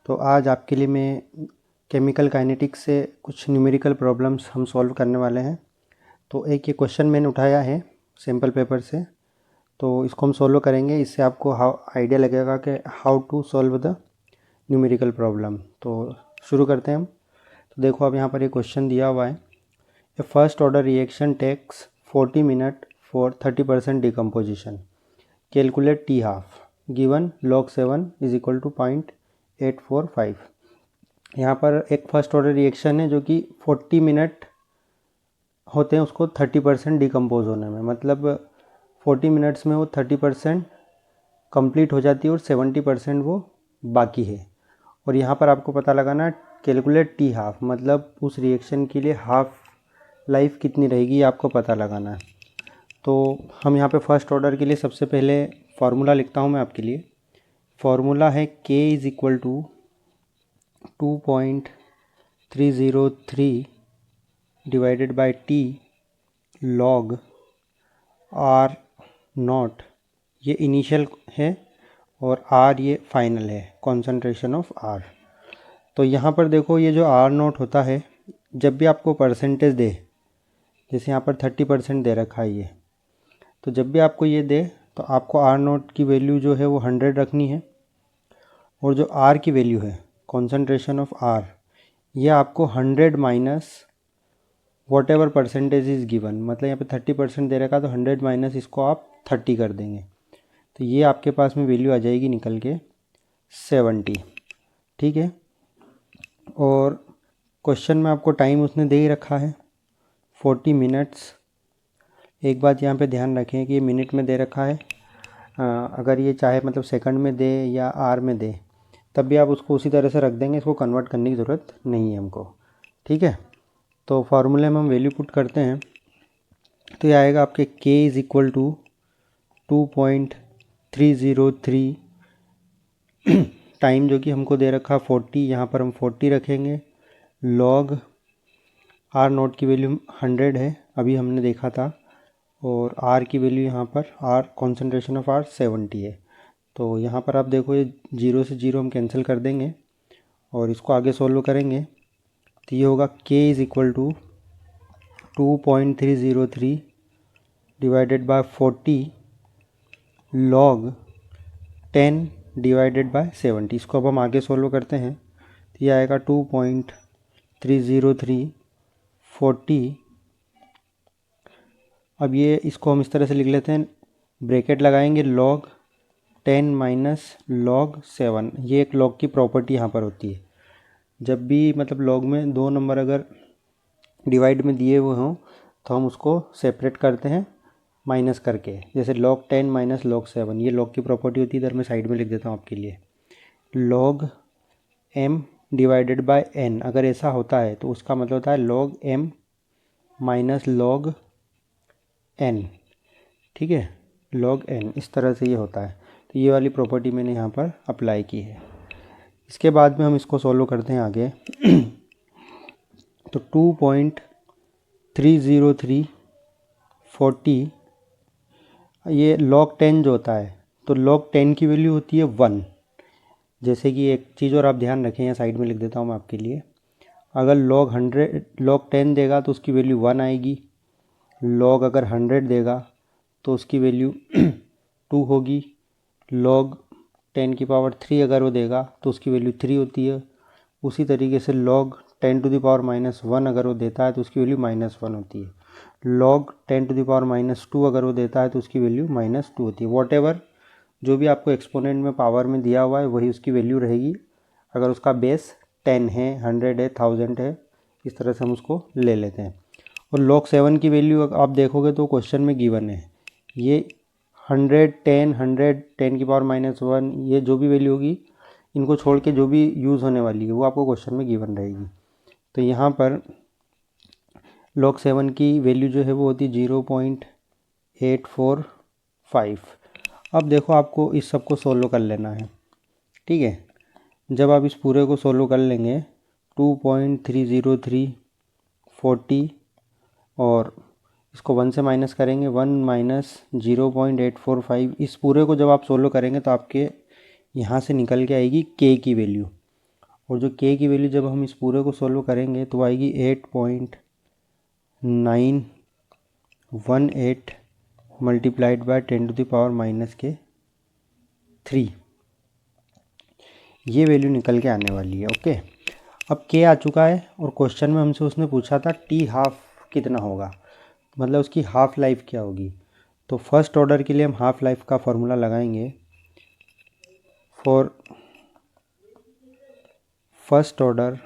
तो आज आपके लिए मैं केमिकल काइनेटिक्स से कुछ न्यूमेरिकल प्रॉब्लम्स हम सॉल्व करने वाले हैं। तो एक ये क्वेश्चन मैंने उठाया है सैम्पल पेपर से, तो इसको हम सॉल्व करेंगे। इससे आपको आइडिया लगेगा कि how to solve the numerical problem. तो शुरू करते हैं हम। तो देखो अब यहाँ पर ये क्वेश्चन दिया हुआ है, a first order reaction takes 40 minute for 30% decomposition, calculate T half, given log 7 is equal to 0.845। यहाँ पर एक फर्स्ट ऑर्डर रिएक्शन है जो कि 40 मिनट होते हैं उसको 30% डिकम्पोज होने में, मतलब 40 मिनट्स में वो 30% कंप्लीट हो जाती है और 70% वो बाकी है। और यहाँ पर आपको पता लगाना कैलकुलेट टी हाफ, मतलब उस रिएक्शन के लिए हाफ लाइफ कितनी रहेगी ये आपको पता लगाना है। तो हम यहाँ पे फर्स्ट ऑर्डर के लिए सबसे पहले फार्मूला लिखता हूँ मैं आपके लिए। फार्मूला है K is equal to 2.303 divided by T log R naught, ये इनिशियल है और R ये फाइनल है, कॉन्सेंट्रेशन ऑफ R। तो यहाँ पर देखो ये जो R नॉट होता है, जब भी आपको परसेंटेज दे, जैसे यहाँ पर 30% दे रखा है ये, तो जब भी आपको ये दे तो आपको R नॉट की वैल्यू जो है वो 100 रखनी है, और जो R की वैल्यू है कॉन्सेंट्रेशन ऑफ R, ये आपको 100 minus what ever percentage is given, मतलब यहाँ पे 30% दे रखा तो 100 माइनस इसको आप 30 कर देंगे, तो ये आपके पास में वैल्यू आ जाएगी निकल के 70। ठीक है। और क्वेश्चन में आपको टाइम उसने दे ही रखा है 40 मिनट्स। एक बात यहाँ पे ध्यान रखें कि ये मिनट में दे रखा है, अगर ये चाहे मतलब सेकंड में दे या आर में दे तब भी आप उसको उसी तरह से रख देंगे, इसको कन्वर्ट करने की ज़रूरत नहीं है हमको। ठीक है। तो फार्मूले में हम वैल्यू पुट करते हैं, तो ये आएगा आपके K is equal to 2.303 time जो कि हमको दे रखा 40, यहाँ पर हम 40 रखेंगे, लॉग R नोट की वैल्यू 100 है अभी हमने देखा था, और R की वैल्यू यहाँ पर R कॉन्सेंट्रेशन ऑफ R 70 है। तो यहाँ पर आप देखो ये 0 से 0 हम कैंसिल कर देंगे और इसको आगे सॉल्व करेंगे, तो ये होगा K is equal to 2.303 divided by 40 log 10 divided by 70। इसको अब हम आगे सॉल्व करते हैं, तो ये आएगा 2.303 40। अब ये इसको हम इस तरह से लिख लेते हैं, ब्रैकेट लगाएंगे log 10 माइनस log 7। ये एक log की प्रॉपर्टी यहाँ पर होती है, जब भी मतलब log में दो नंबर अगर डिवाइड में दिए हुए हों तो हम उसको सेपरेट करते हैं माइनस करके, जैसे log 10 माइनस log 7, ये log की प्रॉपर्टी होती है। इधर मैं साइड में लिख देता हूँ आपके लिए, log m divided by n, अगर ऐसा होता है तो उसका मतलब होता है log m minus log n। ठीक है, log n इस तरह से ये होता है। तो ये वाली प्रॉपर्टी मैंने यहाँ पर अप्लाई की है। इसके बाद में हम इसको सॉल्व करते हैं आगे। तो 2.303 40, ये log 10 जो होता है, तो log 10 की वैल्यू होती है 1। जैसे कि एक चीज़ और आप ध्यान रखें, यहाँ साइड में लिख देता हूँ मैं आपके लिए, अगर log 10 देगा तो उसकी वैल्यू 1 आएगी, log अगर 100 देगा तो उसकी वैल्यू 2 होगी, log 10 की पावर 3 अगर वो देगा तो उसकी वैल्यू 3 होती है। उसी तरीके से log 10 टू द पावर -1 अगर वो देता है तो उसकी वैल्यू -1 होती है, log 10 टू द पावर -2 अगर वो देता है तो उसकी वैल्यू -2 होती है। वॉटेवर जो भी आपको एक्सपोनेंट में पावर में दिया हुआ है वही उसकी वैल्यू रहेगी, अगर उसका बेस 10 है, 100 है, 1000 है, इस तरह से हम उसको ले लेते हैं। और log 7 की वैल्यू आप देखोगे तो क्वेश्चन में गिवन है, ये 100, 10 की पावर -1, ये जो भी वैल्यू होगी इनको छोड़ के जो भी यूज़ होने वाली है वो आपको क्वेश्चन में गिवन रहेगी। तो यहाँ पर log 7 की वैल्यू जो है वो होती 0.845। अब देखो आपको इस सब को सोल्व कर लेना है। ठीक है, जब आप इस पूरे को सोल्व कर लेंगे 2.303 40 और इसको 1 से माइनस करेंगे, 1 माइनस 0.845, इस पूरे को जब आप सोल्व करेंगे तो आपके यहाँ से निकल के आएगी K की वैल्यू। और जो k की वैल्यू जब हम इस पूरे को सोल्व करेंगे तो आएगी 8.918 मल्टीप्लाइड बाय 10⁻⁻³ ये वैल्यू निकल के आने वाली है। ओके, अब k आ चुका है और क्वेश्चन में हमसे उसने पूछा था t हाफ कितना होगा, मतलब उसकी हाफ लाइफ क्या होगी। तो फर्स्ट ऑर्डर के लिए हम हाफ लाइफ का फॉर्मूला लगाएंगे। फॉर फर्स्ट ऑर्डर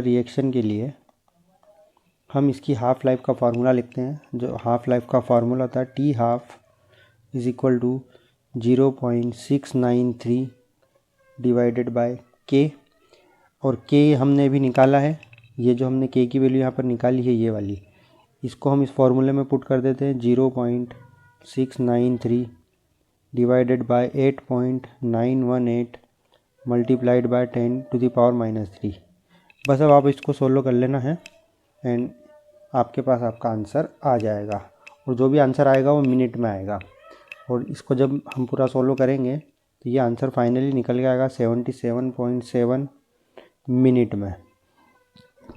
रिएक्शन के लिए हम इसकी हाफ लाइफ का फार्मूला लिखते हैं। जो हाफ लाइफ का फार्मूला था t half is equal to 0.693 divided by k, और के हमने अभी निकाला है। ये जो हमने के की वैल्यू यहाँ पर निकाली है ये वाली, इसको हम इस फॉर्मूले में पुट कर देते हैं। 0.693 डिवाइडेड बाय 8.918 मल्टीप्लाइड बाय 10⁻⁻3। बस अब आप इसको सोल्व कर लेना है एंड आपके पास आपका आंसर आ जाएगा, और जो भी आंसर आएगा वो मिनट में आएगा। और इसको जब हम पूरा सोल्व करेंगे तो ये आंसर फाइनली निकल के आएगा 77.7 मिनट में।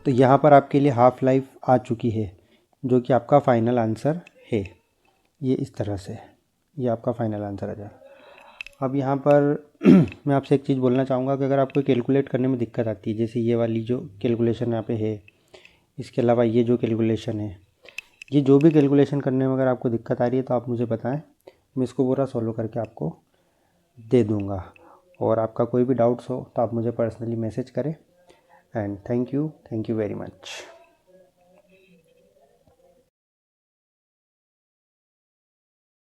तो यहाँ पर आपके लिए हाफ लाइफ आ चुकी है, जो कि आपका फाइनल आंसर है। ये इस तरह से ये आपका फाइनल आंसर आ जाएगा। अब यहाँ पर मैं आपसे एक चीज़ बोलना चाहूँगा कि अगर आपको कैलकुलेट करने में दिक्कत आती है, जैसे ये वाली जो कैलकुलेशन यहाँ पे है, इसके अलावा ये जो कैलकुलेशन है, ये जो भी कैलकुलेशन करने में अगर आपको दिक्कत आ रही है तो आप मुझे बताएं, मैं इसको पूरा सॉल्व करके आपको दे दूँगा। और आपका कोई भी डाउट्स हो तो आप मुझे पर्सनली मैसेज करें। And thank you very much.